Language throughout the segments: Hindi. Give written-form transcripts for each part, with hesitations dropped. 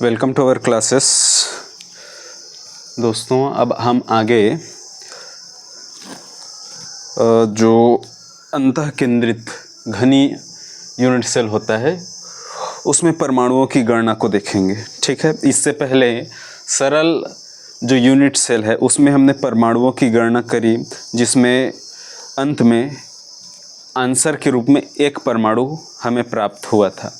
Welcome to our classes. दोस्तों, अब हम आगे जो अंतःकेंद्रित घनी यूनिट सेल होता है उसमें परमाणुओं की गणना को देखेंगे। ठीक है, इससे पहले सरल जो यूनिट सेल है उसमें हमने परमाणुओं की गणना करी, जिसमें अंत में आंसर के रूप में एक परमाणु हमें प्राप्त हुआ था।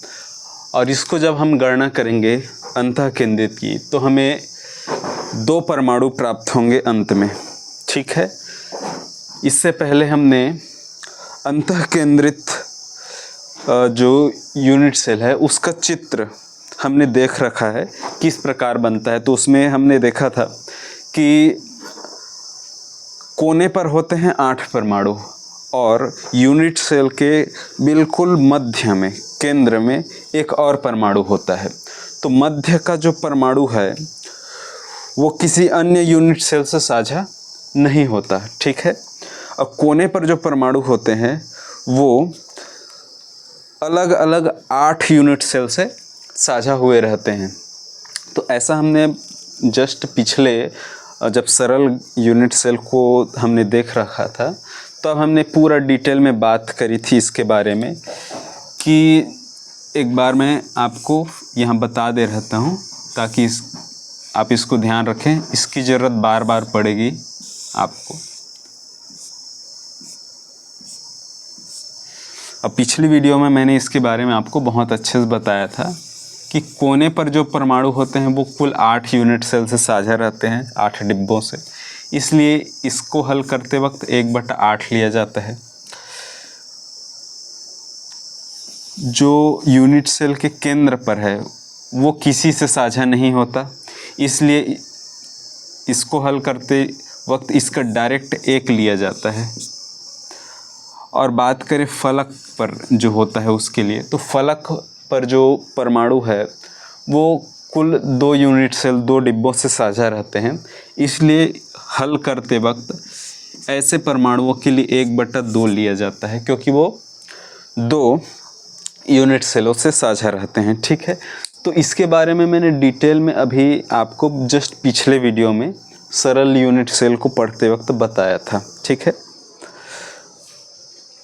और इसको जब हम गणना करेंगे अंतःकेंद्रित की तो हमें 2 परमाणु प्राप्त होंगे अंत में। ठीक है, इससे पहले हमने अंतःकेंद्रित जो यूनिट सेल है उसका चित्र हमने देख रखा है किस प्रकार बनता है। तो उसमें हमने देखा था कि कोने पर होते हैं 8 परमाणु और यूनिट सेल के बिल्कुल मध्य में, केंद्र में एक और परमाणु होता है। तो मध्य का जो परमाणु है वो किसी अन्य यूनिट सेल से साझा नहीं होता। ठीक है, और कोने पर जो परमाणु होते हैं वो अलग अलग 8 यूनिट सेल से साझा हुए रहते हैं। तो ऐसा हमने जस्ट पिछले जब सरल यूनिट सेल को हमने देख रखा था तो अब हमने पूरा डिटेल में बात करी थी इसके बारे में, कि एक बार मैं आपको यहाँ बता दे रहता हूँ ताकि आप इसको ध्यान रखें। इसकी ज़रूरत बार बार पड़ेगी आपको। अब पिछली वीडियो में मैंने इसके बारे में आपको बहुत अच्छे से बताया था कि कोने पर जो परमाणु होते हैं वो कुल 8 यूनिट सेल से साझा रहते हैं, 8 डिब्बों से। इसलिए इसको हल करते वक्त 1/8 लिया जाता है। जो यूनिट सेल के केंद्र पर है वो किसी से साझा नहीं होता, इसलिए इसको हल करते वक्त इसका डायरेक्ट 1 लिया जाता है। और बात करें फलक पर जो होता है उसके लिए, तो फलक पर जो परमाणु है वो कुल 2 यूनिट सेल 2 डिब्बों से साझा रहते हैं। इसलिए हल करते वक्त ऐसे परमाणुओं के लिए 1/2 लिया जाता है, क्योंकि वो 2 यूनिट सेलों से साझा रहते हैं। ठीक है, तो इसके बारे में मैंने डिटेल में अभी आपको जस्ट पिछले वीडियो में सरल यूनिट सेल को पढ़ते वक्त बताया था। ठीक है,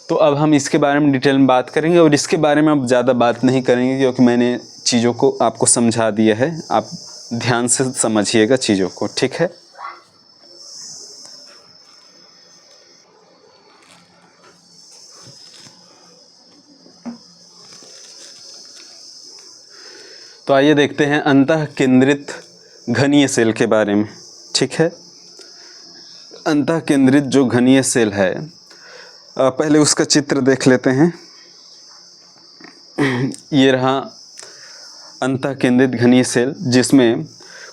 तो अब हम इसके बारे में डिटेल में बात करेंगे और इसके बारे में अब ज़्यादा बात नहीं करेंगे क्योंकि मैंने चीज़ों को आपको समझा दिया है। आप ध्यान से समझिएगा चीज़ों को। ठीक है, तो आइए देखते हैं अंतःकेंद्रित घनीय सेल के बारे में। ठीक है, अंतःकेंद्रित जो घनीय सेल है, पहले उसका चित्र देख लेते हैं। ये रहा अंतःकेंद्रित घनीय सेल, जिसमें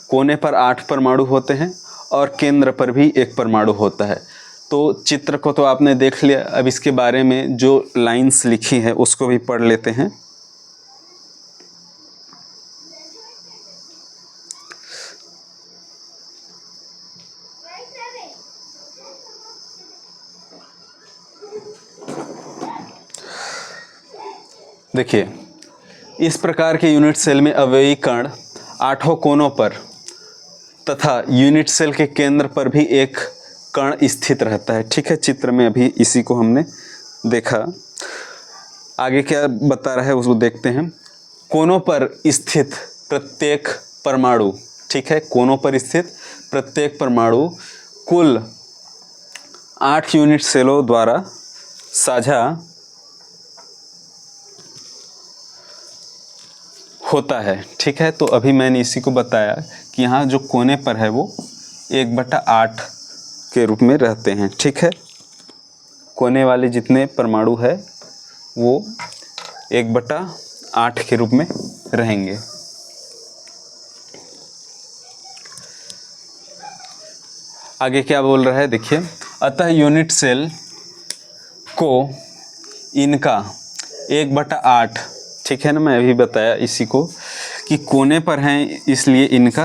कोने पर 8 परमाणु होते हैं और केंद्र पर भी 1 परमाणु होता है। तो चित्र को तो आपने देख लिया, अब इसके बारे में जो लाइंस लिखी है उसको भी पढ़ लेते हैं। देखिए, इस प्रकार के यूनिट सेल में अवयवी कण 8 कोनों पर तथा यूनिट सेल के केंद्र पर भी एक कण स्थित रहता है। ठीक है, चित्र में अभी इसी को हमने देखा। आगे क्या बता रहा है उसको देखते हैं। कोनों पर स्थित प्रत्येक परमाणु, ठीक है, कोनों पर स्थित प्रत्येक परमाणु कुल 8 यूनिट सेलों द्वारा साझा होता है। ठीक है, तो अभी मैंने इसी को बताया कि यहाँ जो कोने पर है वो 1/8 के रूप में रहते हैं। ठीक है, कोने वाले जितने परमाणु है वो 1/8 के रूप में रहेंगे। आगे क्या बोल रहा है देखिए, अतः यूनिट सेल को इनका 1/8, ठीक है ना, मैं अभी बताया इसी को कि कोने पर हैं इसलिए इनका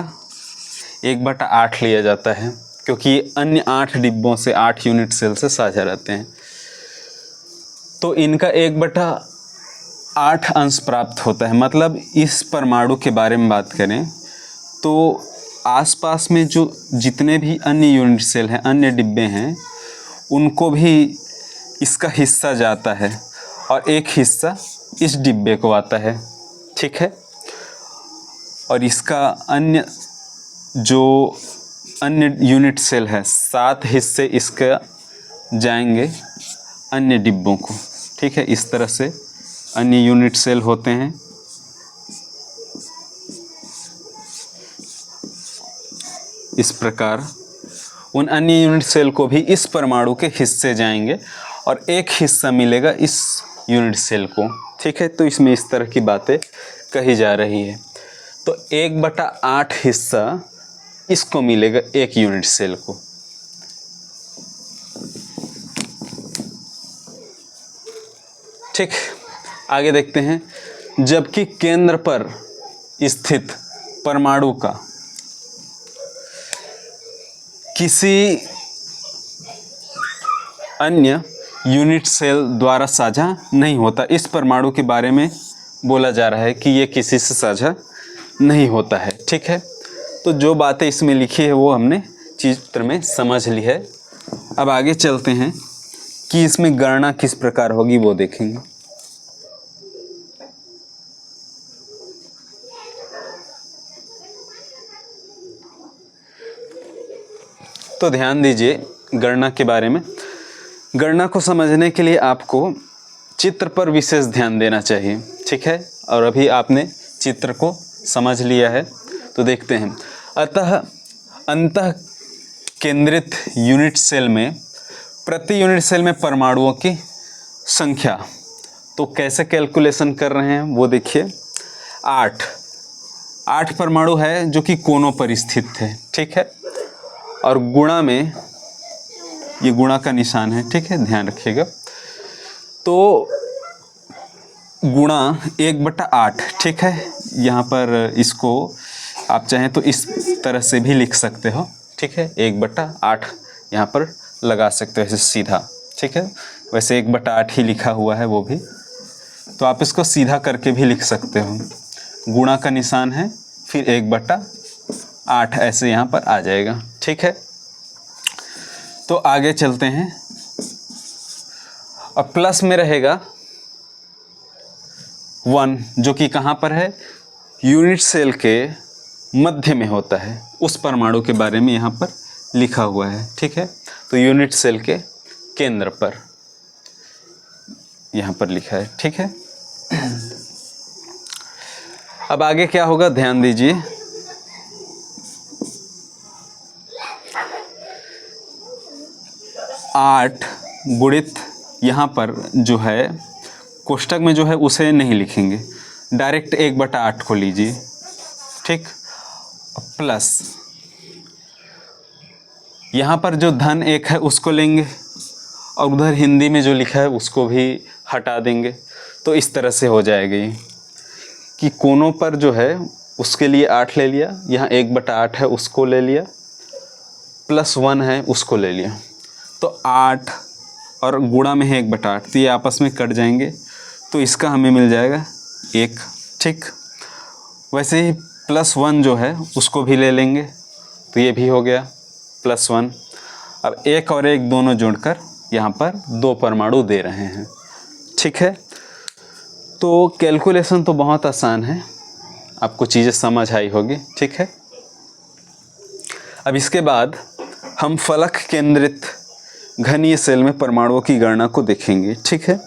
1/8 लिया जाता है, क्योंकि अन्य 8 डिब्बों से 8 यूनिट सेल से साझा रहते हैं। तो इनका 1/8 8 अंश प्राप्त होता है। मतलब इस परमाणु के बारे में बात करें तो आसपास में जो जितने भी अन्य यूनिट सेल हैं, अन्य डिब्बे हैं, उनको भी इसका हिस्सा जाता है और एक हिस्सा इस डिब्बे को आता है। ठीक है। और इसका अन्य यूनिट सेल है, 7 हिस्से इसका जाएंगे अन्य डिब्बों को। ठीक है। इस तरह से अन्य यूनिट सेल होते हैं। इस प्रकार उन अन्य यूनिट सेल को भी इस परमाणु के हिस्से जाएंगे और एक हिस्सा मिलेगा इस यूनिट सेल को। ठीक है। तो इसमें इस तरह की बातें कही जा रही है। तो 1/8 हिस्सा इसको मिलेगा एक यूनिट सेल को। ठीक। आगे देखते हैं। जबकि केंद्र पर स्थित परमाणु का किसी अन्य यूनिट सेल द्वारा साझा नहीं होता। इस परमाणु के बारे में बोला जा रहा है कि ये किसी से साझा नहीं होता है। ठीक है। तो जो बातें इसमें लिखी है वो हमने चित्र में समझ ली है। अब आगे चलते हैं कि इसमें गणना किस प्रकार होगी वो देखेंगे। तो ध्यान दीजिए गणना के बारे में। गणना को समझने के लिए आपको चित्र पर विशेष ध्यान देना चाहिए। ठीक है। और अभी आपने चित्र को समझ लिया है तो देखते हैं। अतः अंतः केंद्रित यूनिट सेल में प्रति यूनिट सेल में परमाणुओं की संख्या तो कैसे कैलकुलेशन कर रहे हैं वो देखिए। 8 परमाणु है जो कि कोनों पर स्थित है। ठीक है। और गुणा में ये गुणा का निशान है। ठीक है। ध्यान रखिएगा। तो गुणा 1/8। ठीक है। यहाँ पर इसको आप चाहें तो इस तरह से भी लिख सकते हो। ठीक है। 1/8 यहाँ पर लगा सकते हो ऐसे सीधा। ठीक है। वैसे 1/8 ही लिखा हुआ है वो भी, तो आप इसको सीधा करके भी लिख सकते हो। गुणा का निशान है, फिर 1/8 ऐसे यहाँ पर आ जाएगा। ठीक है। तो आगे चलते हैं। और प्लस में रहेगा 1 जो कि कहाँ पर है, यूनिट सेल के मध्य में होता है। उस परमाणु के बारे में यहाँ पर लिखा हुआ है। ठीक है। तो यूनिट सेल के केंद्र पर यहाँ पर लिखा है। ठीक है। अब आगे क्या होगा ध्यान दीजिए। आठ गुणित यहाँ पर जो है कोष्टक में जो है उसे नहीं लिखेंगे, डायरेक्ट 1/8 को लीजिए। ठीक। प्लस यहाँ पर जो धन 1 है उसको लेंगे और उधर हिंदी में जो लिखा है उसको भी हटा देंगे। तो इस तरह से हो जाएगा ये कि कोनों पर जो है उसके लिए 8 ले लिया, यहाँ 1/8 है उसको ले लिया, प्लस 1 है उसको ले लिया। तो 8 और गुणा में है 1/8, तो ये आपस में कट जाएंगे। तो इसका हमें मिल जाएगा 1। ठीक। वैसे ही प्लस 1 जो है उसको भी ले लेंगे, तो ये भी हो गया प्लस 1। अब 1 और 1 दोनों जोड़कर यहाँ पर 2 परमाणु दे रहे हैं। ठीक है। तो कैलकुलेशन तो बहुत आसान है, आपको चीज़ें समझ आई होगी। ठीक है। अब इसके बाद हम फलक केंद्रित घनीय सेल में परमाणुओं की गणना को देखेंगे। ठीक है।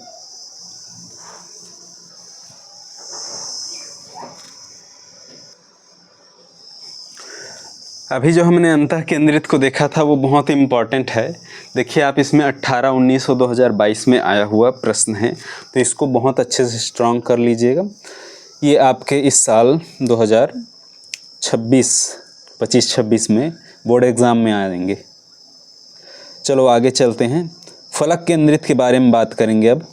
अभी जो हमने अंतः केंद्रित को देखा था वो बहुत इम्पॉर्टेंट है। देखिए आप इसमें 18, 19 और 2022 में आया हुआ प्रश्न है, तो इसको बहुत अच्छे से स्ट्रॉन्ग कर लीजिएगा। ये आपके इस साल 2025-26 में बोर्ड एग्ज़ाम में आएंगे। चलो आगे चलते हैं। फलक केंद्रित के बारे में बात करेंगे अब।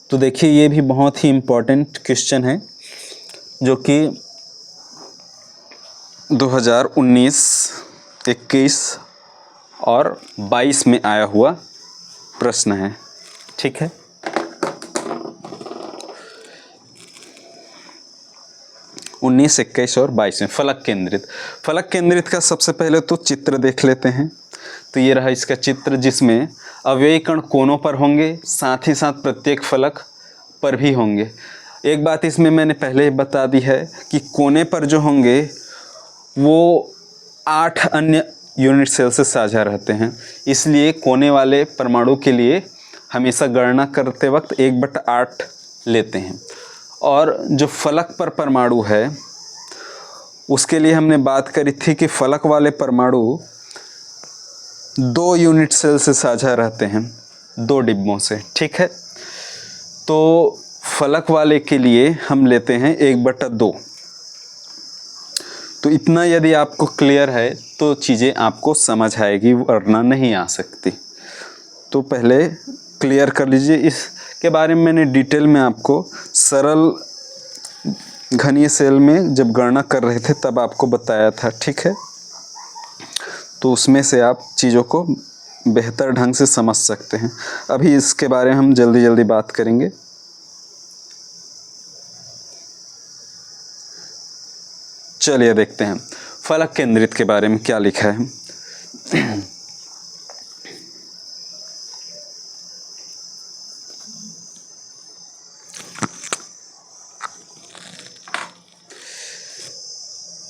तो देखिए ये भी बहुत ही इम्पॉर्टेंट क्वेश्चन है जो कि 2019, 21 और 22 में आया हुआ प्रश्न है। ठीक है। 19, 21 और 22 में फलक केंद्रित। फलक केंद्रित का सबसे पहले तो चित्र देख लेते हैं। तो ये रहा इसका चित्र, जिसमें अवयवी कण कोनों पर होंगे, साथ ही साथ प्रत्येक फलक पर भी होंगे। एक बात इसमें मैंने पहले ही बता दी है कि कोने पर जो होंगे वो 8 अन्य यूनिट सेल से साझा रहते हैं, इसलिए कोने वाले परमाणु के लिए हमेशा गणना करते वक्त 1/8 लेते हैं। और जो फलक पर परमाणु है उसके लिए हमने बात करी थी कि फलक वाले परमाणु 2 यूनिट सेल से साझा रहते हैं, 2 डिब्बों से, ठीक है। तो फलक वाले के लिए हम लेते हैं 1/2। तो इतना यदि आपको क्लियर है तो चीज़ें आपको समझ आएगी, वरना नहीं आ सकती। तो पहले क्लियर कर लीजिए। इसके बारे में मैंने डिटेल में आपको सरल घनीय सेल में जब गणना कर रहे थे तब आपको बताया था, ठीक है। तो उसमें से आप चीज़ों को बेहतर ढंग से समझ सकते हैं। अभी इसके बारे में हम जल्दी जल्दी बात करेंगे। चलिए देखते हैं फलक केंद्रित के बारे में क्या लिखा है।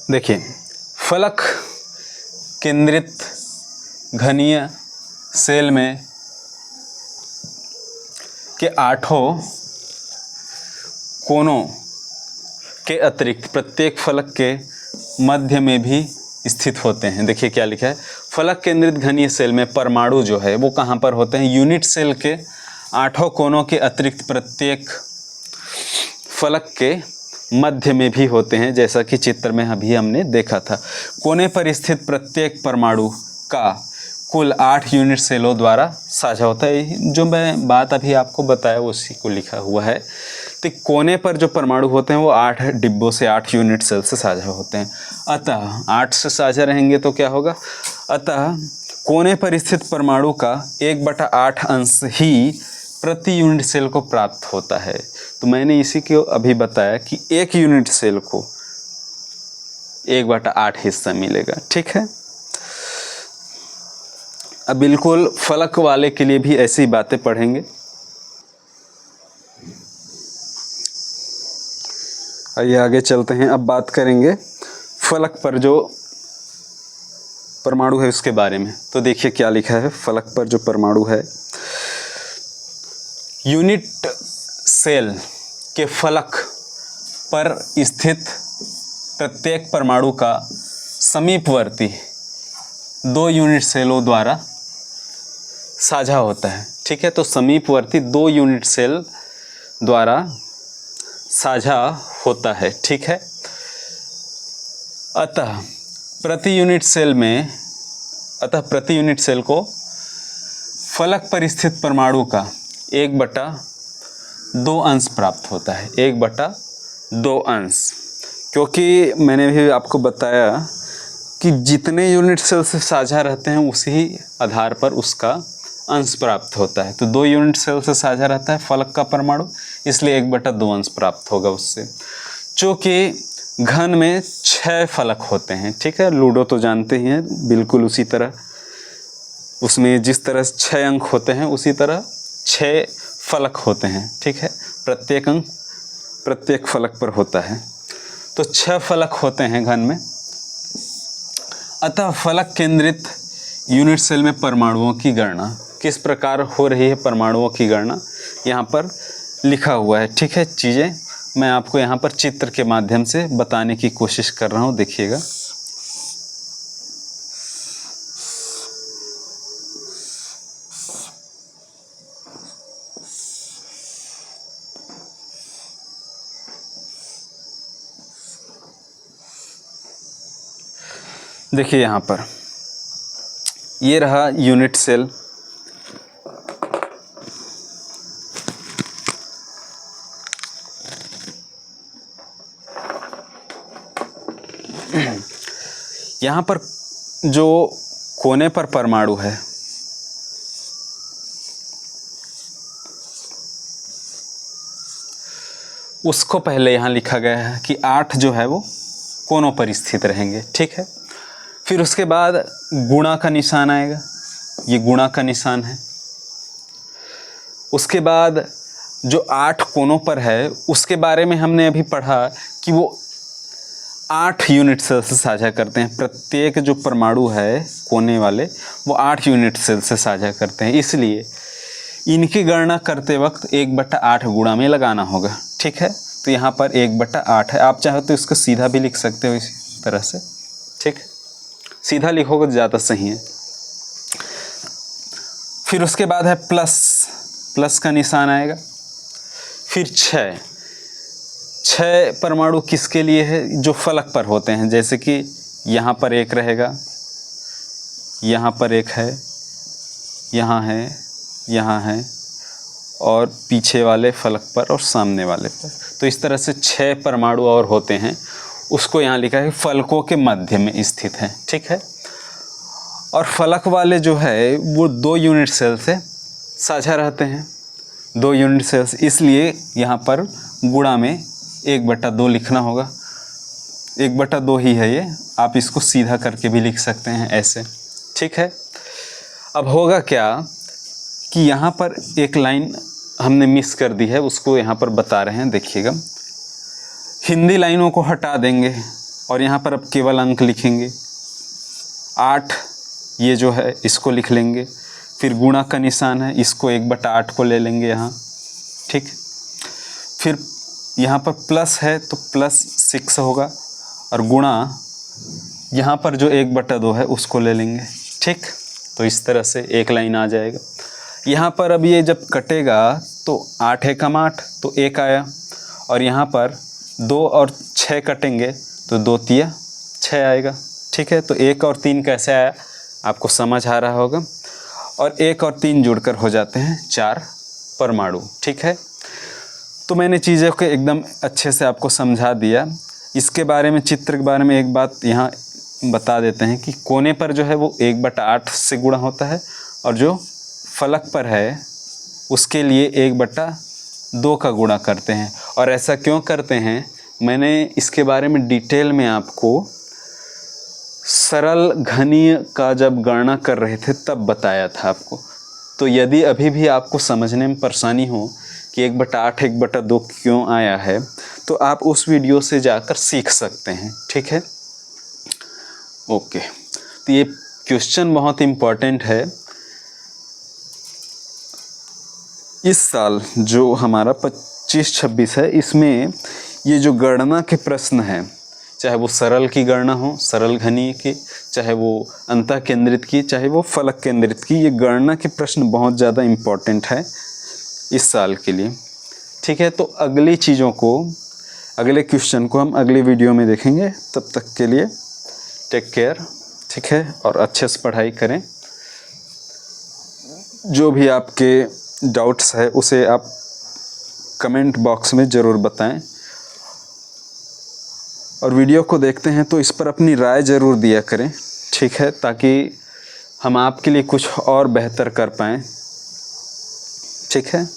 देखिए, फलक केंद्रित घनीय सेल में के 8 कोनों के अतिरिक्त प्रत्येक फलक के मध्य में भी स्थित होते हैं। देखिए क्या लिखा है, फलक केंद्रित घनीय सेल में परमाणु जो है वो कहाँ पर होते हैं, यूनिट सेल के 8 कोनों के अतिरिक्त प्रत्येक फलक के मध्य में भी होते हैं, जैसा कि चित्र में अभी हमने देखा था। कोने पर स्थित प्रत्येक परमाणु का कुल 8 यूनिट सेलों द्वारा साझा होता है। जो मैं बात अभी आपको बताया उसी को लिखा हुआ है। तो कोने पर जो परमाणु होते हैं वो 8 डिब्बों से 8 यूनिट सेल से साझा होते हैं। अतः 8 से साझा रहेंगे तो क्या होगा, अतः कोने पर स्थित परमाणु का 1/8 अंश ही प्रति यूनिट सेल को प्राप्त होता है। तो मैंने इसी को अभी बताया कि एक यूनिट सेल को 1/8 हिस्सा मिलेगा, ठीक है। अब बिल्कुल फलक वाले के लिए भी ऐसी बातें पढ़ेंगे। आइए आगे चलते हैं। अब बात करेंगे फलक पर जो परमाणु है उसके बारे में। तो देखिए क्या लिखा है, फलक पर जो परमाणु है, यूनिट सेल के फलक पर स्थित प्रत्येक परमाणु का समीपवर्ती 2 यूनिट सेलों द्वारा साझा होता है, ठीक है। तो समीपवर्ती 2 यूनिट सेल द्वारा साझा होता है, ठीक है। अतः प्रति यूनिट सेल को फलक पर स्थित परमाणु का 1/2 अंश प्राप्त होता है, 1/2 अंश। क्योंकि मैंने भी आपको बताया कि जितने यूनिट सेल से साझा रहते हैं उसी आधार पर उसका अंश प्राप्त होता है। तो 2 यूनिट सेल से साझा रहता है फलक का परमाणु, इसलिए 1/2 अंश प्राप्त होगा उससे। चूँकि घन में 6 फलक होते हैं, ठीक है। लूडो तो जानते ही हैं, बिल्कुल उसी तरह उसमें जिस तरह 6 अंक होते हैं उसी तरह 6 फलक होते हैं, ठीक है। प्रत्येक अंक प्रत्येक फलक पर होता है। तो 6 फलक होते हैं घन में। अतः फलक केंद्रित यूनिट सेल में परमाणुओं की गणना किस प्रकार हो रही है, परमाणुओं की गणना यहाँ पर लिखा हुआ है, ठीक है। चीज़ें मैं आपको यहाँ पर चित्र के माध्यम से बताने की कोशिश कर रहा हूँ, देखिएगा। देखिए यहाँ पर ये रहा यूनिट सेल, यहाँ पर जो कोने पर परमाणु है उसको पहले यहाँ लिखा गया है कि 8 जो है वो कोनों पर स्थित रहेंगे, ठीक है। फिर उसके बाद गुणा का निशान आएगा, ये गुणा का निशान है। उसके बाद जो 8 कोनों पर है उसके बारे में हमने अभी पढ़ा कि वो 8 यूनिट सेल से साझा करते हैं। प्रत्येक जो परमाणु है कोने वाले वो 8 यूनिट सेल से साझा करते हैं, इसलिए इनकी गणना करते वक्त 1/8 गुणा में लगाना होगा, ठीक है। तो यहाँ पर 1/8 है, आप चाहो तो इसको सीधा भी लिख सकते हो इसी तरह से, ठीक है। सीधा लिखोगे तो ज़्यादा सही है। फिर उसके बाद है प्लस का निशान आएगा। फिर 6 परमाणु किसके लिए है? जो फलक पर होते हैं, जैसे कि यहाँ पर एक रहेगा, यहाँ पर एक है, यहाँ है और पीछे वाले फलक पर और सामने वाले पर। तो इस तरह से 6 परमाणु और होते हैं, उसको यहाँ लिखा है फलकों के मध्य में स्थित है, ठीक है। और फलक वाले जो है वो 2 यूनिट सेल से साझा रहते हैं, 2 यूनिट सेल्स, इसलिए यहाँ पर गुणा में 1/2 लिखना होगा। 1/2 ही है ये, आप इसको सीधा करके भी लिख सकते हैं ऐसे, ठीक है। अब होगा क्या कि यहाँ पर एक लाइन हमने मिस कर दी है, उसको यहाँ पर बता रहे हैं, देखिएगा। हिंदी लाइनों को हटा देंगे और यहाँ पर अब केवल अंक लिखेंगे। 8 ये जो है इसको लिख लेंगे, फिर गुणा का निशान है, इसको 1/8 को ले लेंगे यहाँ, ठीक। फिर यहाँ पर प्लस है तो +6 होगा और गुणा यहाँ पर जो 1/2 है उसको ले लेंगे, ठीक। तो इस तरह से एक लाइन आ जाएगा। यहाँ पर अब ये जब कटेगा तो 8 एकम 8 तो 1 आया, और यहाँ पर 2 और 6 कटेंगे तो 2 तिया 6 आएगा, ठीक है। तो 1 और 3 कैसे आया आपको समझ आ रहा होगा, और 1 और 3 जुड़कर हो जाते हैं 4 परमाणु, ठीक है। तो मैंने चीज़ों को एकदम अच्छे से आपको समझा दिया। इसके बारे में, चित्र के बारे में एक बात यहाँ बता देते हैं कि कोने पर जो है वो 1/8 से गुणा होता है, और जो फलक पर है उसके लिए 1/2 का गुणा करते हैं। और ऐसा क्यों करते हैं, मैंने इसके बारे में डिटेल में आपको सरल घनीय का जब गणना कर रहे थे तब बताया था आपको। तो यदि अभी भी आपको समझने में परेशानी हो कि 1/8 1/2 क्यों आया है, तो आप उस वीडियो से जाकर सीख सकते हैं, ठीक है। ओके, तो ये क्वेश्चन बहुत इम्पोर्टेंट है। इस साल जो हमारा 25-26 है, इसमें ये जो गणना के प्रश्न हैं, चाहे वो सरल की गणना हो, सरल घनीय की, चाहे वो अंतः केंद्रित की, चाहे वो फलक केंद्रित की, ये गणना के प्रश्न बहुत ज़्यादा इम्पोर्टेंट है इस साल के लिए, ठीक है। तो अगली चीज़ों को, अगले क्वेश्चन को हम अगले वीडियो में देखेंगे। तब तक के लिए टेक केयर, ठीक है, और अच्छे से पढ़ाई करें। जो भी आपके डाउट्स है उसे आप कमेंट बॉक्स में ज़रूर बताएं, और वीडियो को देखते हैं तो इस पर अपनी राय ज़रूर दिया करें, ठीक है, ताकि हम आपके लिए कुछ और बेहतर कर पाएँ, ठीक है।